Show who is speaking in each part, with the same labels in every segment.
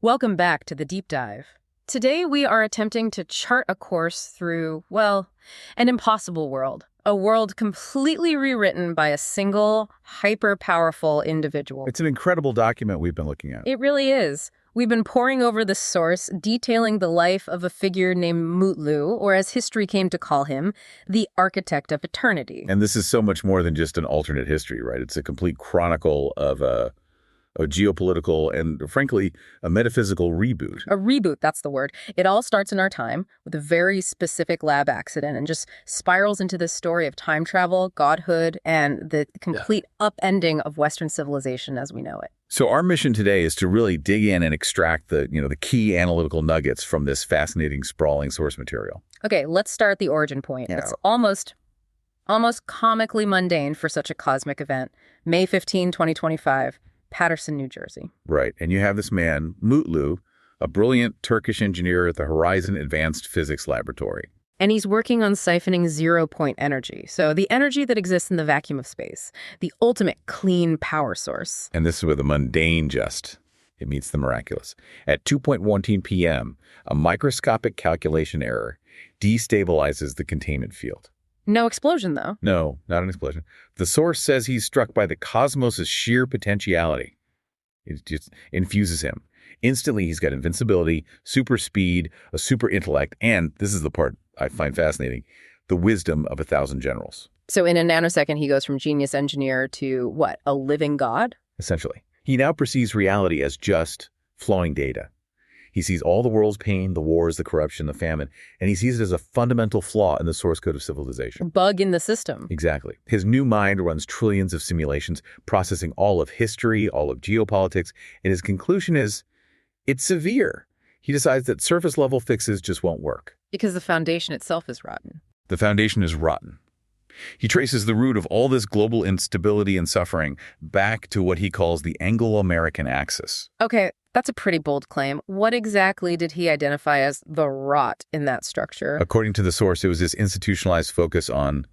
Speaker 1: Welcome back to the deep dive. Today we are attempting to chart a course through, well, an impossible world. A world completely rewritten by a single, hyper-powerful individual.
Speaker 2: It's an incredible document we've been looking at.
Speaker 1: It really is. We've been poring over the source, detailing the life of a figure named Mutlu, or as history came to call him, the architect of eternity.
Speaker 2: And this is so much more than just an alternate history, right? It's a complete chronicle of a geopolitical and, frankly, a metaphysical reboot.
Speaker 1: A reboot, that's the word. It all starts in our time with a very specific lab accident and just spirals into this story of time travel, godhood, and the complete upending of Western civilization as we know it.
Speaker 2: So our mission today is to really dig in and extract the key analytical nuggets from this fascinating, sprawling source material.
Speaker 1: Okay, let's start at the origin point.
Speaker 2: Yeah.
Speaker 1: It's almost comically mundane for such a cosmic event. May 15, 2025. Paterson, New Jersey.
Speaker 2: Right. And you have this man, Mutlu, a brilliant Turkish engineer at the Horizon Advanced Physics Laboratory.
Speaker 1: And he's working on siphoning zero-point energy, so the energy that exists in the vacuum of space, the ultimate clean power source.
Speaker 2: And this is where the mundane it meets the miraculous. At 2:14 p.m., a microscopic calculation error destabilizes the containment field.
Speaker 1: No explosion, though.
Speaker 2: No, not an explosion. The source says he's struck by the cosmos' sheer potentiality. It just infuses him. Instantly, he's got invincibility, super speed, a super intellect, and, this is the part I find fascinating, the wisdom of 1,000 generals.
Speaker 1: So in a nanosecond, he goes from genius engineer to, what, a living god?
Speaker 2: Essentially. He now perceives reality as just flowing data. He sees all the world's pain, the wars, the corruption, the famine, and he sees it as a fundamental flaw in the source code of civilization.
Speaker 1: Bug in the system.
Speaker 2: Exactly. His new mind runs trillions of simulations, processing all of history, all of geopolitics, and his conclusion is, it's severe. He decides that surface-level fixes just won't work.
Speaker 1: Because the foundation itself is rotten.
Speaker 2: The foundation is rotten. He traces the root of all this global instability and suffering back to what he calls the Anglo-American axis.
Speaker 1: Okay, that's a pretty bold claim. What exactly did he identify as the rot in that structure?
Speaker 2: According to the source, it was this institutionalized focus on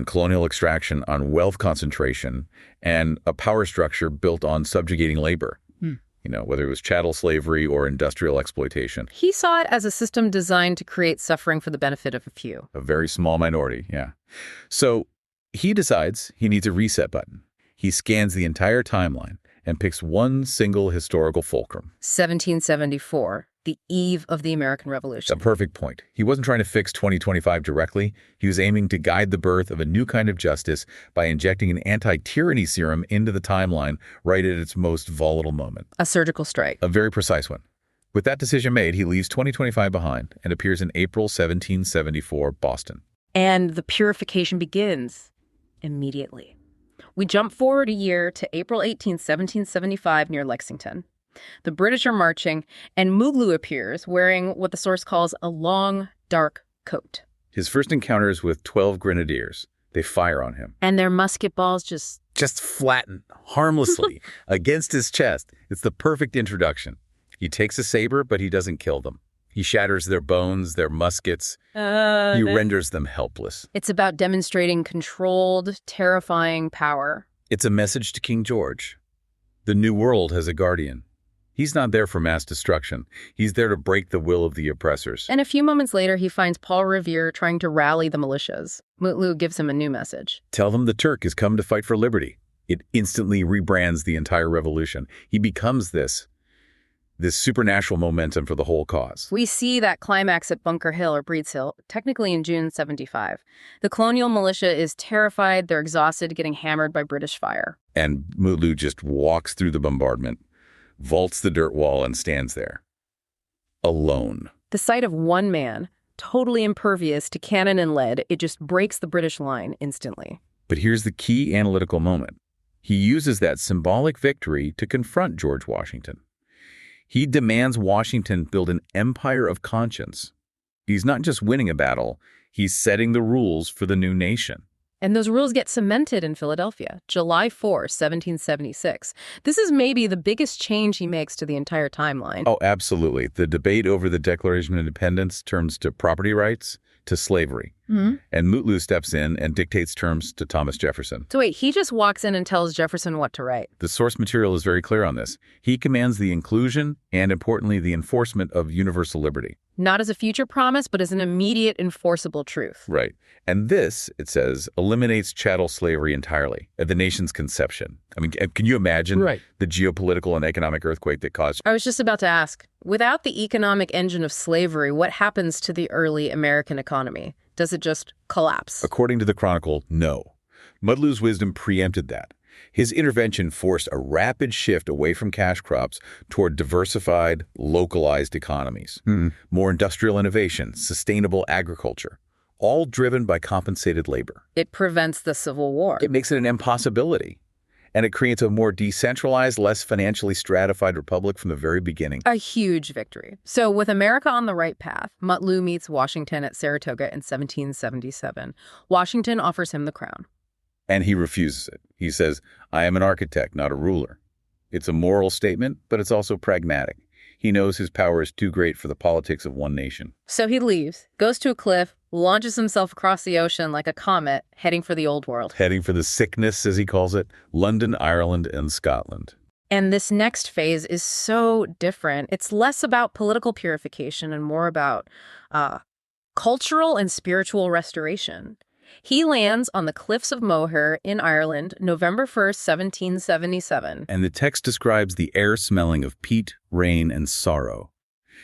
Speaker 2: colonial extraction, on wealth concentration, and a power structure built on subjugating labor. Whether it was chattel slavery or industrial exploitation.
Speaker 1: He saw it as a system designed to create suffering for the benefit of a few.
Speaker 2: A very small minority, yeah. So he decides he needs a reset button. He scans the entire timeline and picks one single historical fulcrum.
Speaker 1: 1774, the eve of the American Revolution.
Speaker 2: A perfect point. He wasn't trying to fix 2025 directly. He was aiming to guide the birth of a new kind of justice by injecting an anti-tyranny serum into the timeline right at its most volatile moment.
Speaker 1: A surgical strike.
Speaker 2: A very precise one. With that decision made, he leaves 2025 behind and appears in April 1774, Boston.
Speaker 1: And the purification begins immediately. We jump forward a year to April 18, 1775, near Lexington. The British are marching, and Mutlu appears wearing what the source calls a long, dark coat.
Speaker 2: His first encounter is with 12 grenadiers. They fire on him.
Speaker 1: And their musket balls just
Speaker 2: flatten harmlessly against his chest. It's the perfect introduction. He takes a saber, but he doesn't kill them. He shatters their bones, their muskets. He renders them helpless.
Speaker 1: It's about demonstrating controlled, terrifying power.
Speaker 2: It's a message to King George. The New World has a guardian. He's not there for mass destruction. He's there to break the will of the oppressors.
Speaker 1: And a few moments later, he finds Paul Revere trying to rally the militias. Mutlu gives him a new message.
Speaker 2: Tell them the Turk has come to fight for liberty. It instantly rebrands the entire revolution. He becomes this supernatural momentum for the whole cause.
Speaker 1: We see that climax at Bunker Hill or Breed's Hill, technically in June 75. The colonial militia is terrified. They're exhausted, getting hammered by British fire.
Speaker 2: And Mutlu just walks through the bombardment, vaults the dirt wall, and stands there, alone.
Speaker 1: The sight of one man, totally impervious to cannon and lead, it just breaks the British line instantly.
Speaker 2: But here's the key analytical moment. He uses that symbolic victory to confront George Washington. He demands Washington build an empire of conscience. He's not just winning a battle, he's setting the rules for the new nation.
Speaker 1: And those rules get cemented in Philadelphia, July 4, 1776. This is maybe the biggest change he makes to the entire timeline.
Speaker 2: Oh, absolutely. The debate over the Declaration of Independence turns to property rights, to slavery.
Speaker 1: Mhm.
Speaker 2: And Mutlu steps in and dictates terms to Thomas Jefferson.
Speaker 1: So wait, he just walks in and tells Jefferson what to write.
Speaker 2: The source material is very clear on this. He commands the inclusion and, importantly, the enforcement of universal liberty.
Speaker 1: Not as a future promise, but as an immediate enforceable truth.
Speaker 2: Right. And this, it says, eliminates chattel slavery entirely at the nation's conception. I mean, can you imagine the geopolitical and economic earthquake that caused?
Speaker 1: I was just about to ask, without the economic engine of slavery, what happens to the early American economy? Does it just collapse?
Speaker 2: According to the Chronicle, no. Mutlu's wisdom preempted that. His intervention forced a rapid shift away from cash crops toward diversified, localized economies. More industrial innovation, sustainable agriculture, all driven by compensated labor.
Speaker 1: It prevents the Civil War.
Speaker 2: It makes it an impossibility. And it creates a more decentralized, less financially stratified republic from the very beginning.
Speaker 1: A huge victory. So with America on the right path, Mutlu meets Washington at Saratoga in 1777. Washington offers him the crown.
Speaker 2: And he refuses it. He says, I am an architect, not a ruler. It's a moral statement, but it's also pragmatic. He knows his power is too great for the politics of one nation.
Speaker 1: So he leaves, goes to a cliff, launches himself across the ocean like a comet, heading for the old world.
Speaker 2: Heading for the sickness, as he calls it, London, Ireland, and Scotland.
Speaker 1: And this next phase is so different. It's less about political purification and more about cultural and spiritual restoration. He lands on the cliffs of Moher in Ireland, November 1st, 1777.
Speaker 2: And the text describes the air smelling of peat, rain, and sorrow.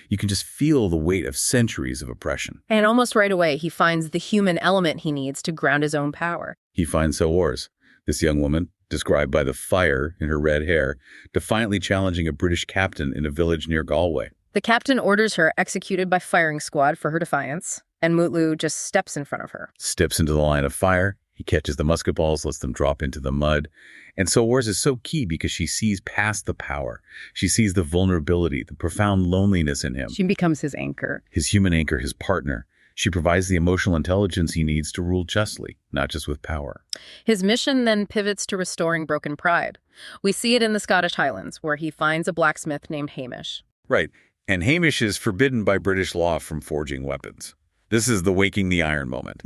Speaker 2: You can just feel the weight of centuries of oppression.
Speaker 1: And almost right away, he finds the human element he needs to ground his own power.
Speaker 2: He finds Saoirse, this young woman, described by the fire in her red hair, defiantly challenging a British captain in a village near Galway.
Speaker 1: The captain orders her executed by firing squad for her defiance, and Mutlu just steps in front of her.
Speaker 2: Steps into the line of fire. He catches the musket balls, lets them drop into the mud. And Saoirse is so key because she sees past the power. She sees the vulnerability, the profound loneliness in him.
Speaker 1: She becomes his anchor.
Speaker 2: His human anchor, his partner. She provides the emotional intelligence he needs to rule justly, not just with power.
Speaker 1: His mission then pivots to restoring broken pride. We see it in the Scottish Highlands, where he finds a blacksmith named Hamish.
Speaker 2: Right. And Hamish is forbidden by British law from forging weapons. This is the waking the iron moment.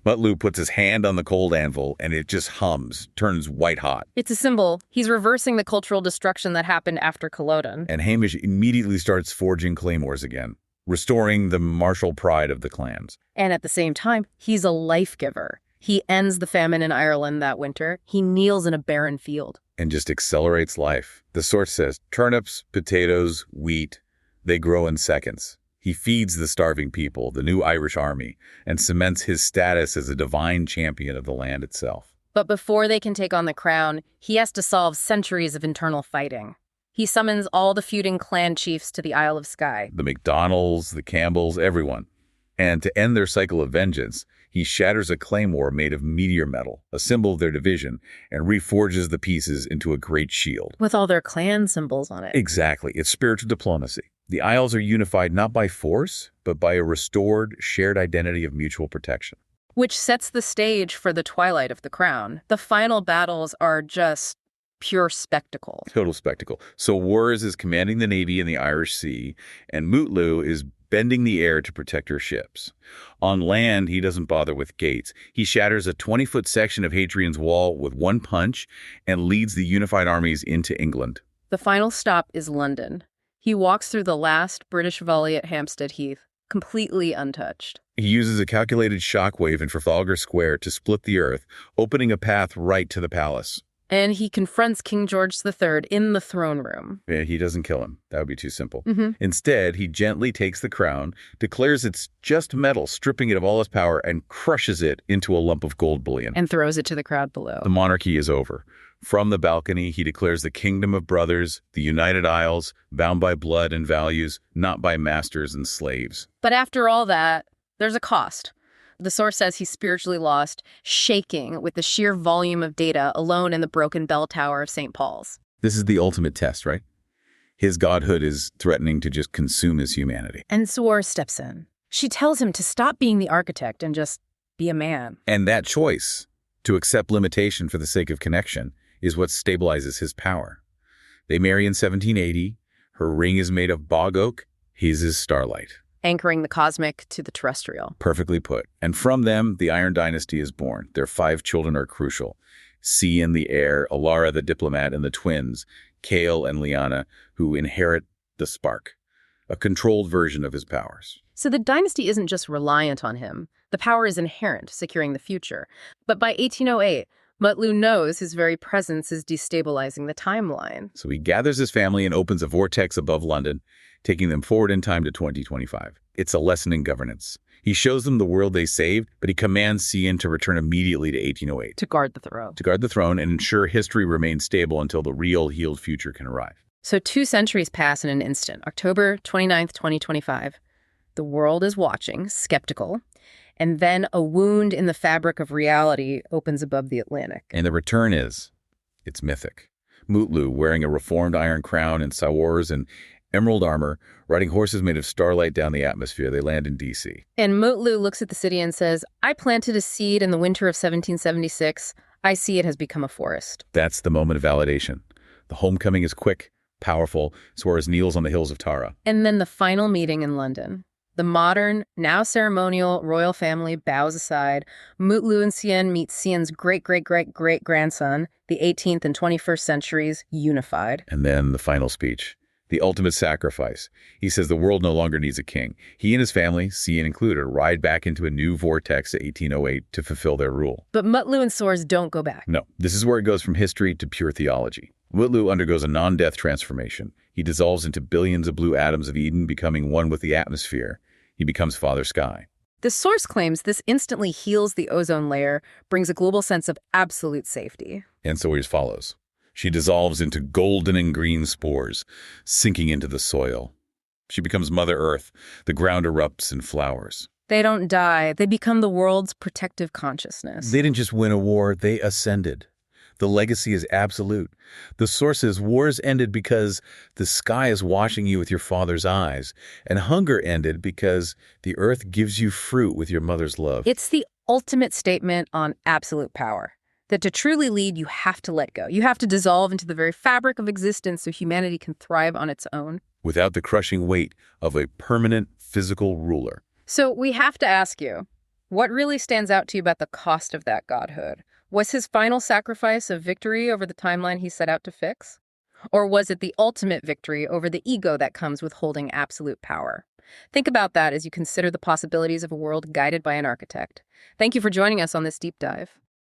Speaker 2: Mutlu puts his hand on the cold anvil, and it just hums, turns white hot.
Speaker 1: It's a symbol. He's reversing the cultural destruction that happened after Culloden.
Speaker 2: And Hamish immediately starts forging claymores again, restoring the martial pride of the clans.
Speaker 1: And at the same time, he's a life giver. He ends the famine in Ireland that winter. He kneels in a barren field.
Speaker 2: And just accelerates life. The source says, turnips, potatoes, wheat, they grow in seconds. He feeds the starving people, the new Irish army, and cements his status as a divine champion of the land itself.
Speaker 1: But before they can take on the crown, he has to solve centuries of internal fighting. He summons all the feuding clan chiefs to the Isle of Skye.
Speaker 2: The MacDonalds, the Campbells, everyone. And to end their cycle of vengeance, he shatters a claymore made of meteor metal, a symbol of their division, and reforges the pieces into a great shield.
Speaker 1: With all their clan symbols on it.
Speaker 2: Exactly. It's spiritual diplomacy. The Isles are unified not by force, but by a restored, shared identity of mutual protection.
Speaker 1: Which sets the stage for the twilight of the crown. The final battles are just pure spectacle.
Speaker 2: Total spectacle. So Saoirse is commanding the Navy in the Irish Sea, and Mutlu is bending the air to protect her ships. On land, he doesn't bother with gates. He shatters a 20-foot section of Hadrian's Wall with one punch and leads the unified armies into England.
Speaker 1: The final stop is London. He walks through the last British volley at Hampstead Heath, completely untouched.
Speaker 2: He uses a calculated shockwave in Trafalgar Square to split the earth, opening a path right to the palace.
Speaker 1: And he confronts King George III in the throne room.
Speaker 2: Yeah, he doesn't kill him. That would be too simple. Instead, he gently takes the crown, declares it's just metal, stripping it of all its power, and crushes it into a lump of gold bullion.
Speaker 1: And throws it to the crowd below.
Speaker 2: The monarchy is over. From the balcony, he declares the kingdom of brothers, the United Isles, bound by blood and values, not by masters and slaves.
Speaker 1: But after all that, there's a cost. The source says he's spiritually lost, shaking with the sheer volume of data alone in the broken bell tower of St. Paul's.
Speaker 2: This is the ultimate test, right? His godhood is threatening to just consume his humanity.
Speaker 1: And Saoirse steps in. She tells him to stop being the architect and just be a man.
Speaker 2: And that choice, to accept limitation for the sake of connection, is what stabilizes his power. They marry in 1780. Her ring is made of bog oak. His is starlight.
Speaker 1: anchoring the cosmic to the terrestrial.
Speaker 2: Perfectly put. And from them, the Iron Dynasty is born. Their 5 children are crucial. Cian, the heir, Alara, the diplomat, and the twins, Kale and Lyanna, who inherit the spark, a controlled version of his powers.
Speaker 1: So the dynasty isn't just reliant on him. The power is inherent, securing the future. But by 1808, Mutlu knows his very presence is destabilizing the timeline.
Speaker 2: So he gathers his family and opens a vortex above London, taking them forward in time to 2025. It's a lesson in governance. He shows them the world they saved, but he commands Cian to return immediately to 1808.
Speaker 1: To guard the throne.
Speaker 2: To guard the throne and ensure history remains stable until the real healed future can arrive.
Speaker 1: So 2 centuries pass in an instant. October 29th, 2025. The world is watching, skeptical, and then a wound in the fabric of reality opens above the Atlantic.
Speaker 2: And the return it's mythic. Mutlu, wearing a reformed iron crown, and Saoirse in emerald armor, riding horses made of starlight down the atmosphere. They land in D.C.
Speaker 1: And Mutlu looks at the city and says, I planted a seed in the winter of 1776. I see it has become a forest.
Speaker 2: That's the moment of validation. The homecoming is quick, powerful. Saoirse kneels on the hills of Tara.
Speaker 1: And then the final meeting in London. The modern, now ceremonial, royal family bows aside. Mutlu and Cian meet Cian's great-great-great-great-grandson, the 18th and 21st centuries, unified.
Speaker 2: And then the final speech. The ultimate sacrifice. He says the world no longer needs a king. He and his family, Cian included, ride back into a new vortex at 1808 to fulfill their rule.
Speaker 1: But Mutlu and Saoirse don't go back.
Speaker 2: No, this is where it goes from history to pure theology. Mutlu undergoes a non-death transformation. He dissolves into billions of blue atoms of Eden, becoming one with the atmosphere. He becomes Father Sky.
Speaker 1: The source claims this instantly heals the ozone layer, brings a global sense of absolute safety.
Speaker 2: And Saoirse follows. She dissolves into golden and green spores, sinking into the soil. She becomes Mother Earth. The ground erupts and flowers.
Speaker 1: They don't die. They become the world's protective consciousness.
Speaker 2: They didn't just win a war, they ascended. The legacy is absolute. The source is wars ended because the sky is washing you with your father's eyes, and hunger ended because the earth gives you fruit with your mother's love.
Speaker 1: It's the ultimate statement on absolute power. That to truly lead, you have to let go. You have to dissolve into the very fabric of existence so humanity can thrive on its own.
Speaker 2: Without the crushing weight of a permanent physical ruler.
Speaker 1: So we have to ask you, what really stands out to you about the cost of that godhood? Was his final sacrifice a victory over the timeline he set out to fix? Or was it the ultimate victory over the ego that comes with holding absolute power? Think about that as you consider the possibilities of a world guided by an architect. Thank you for joining us on this deep dive.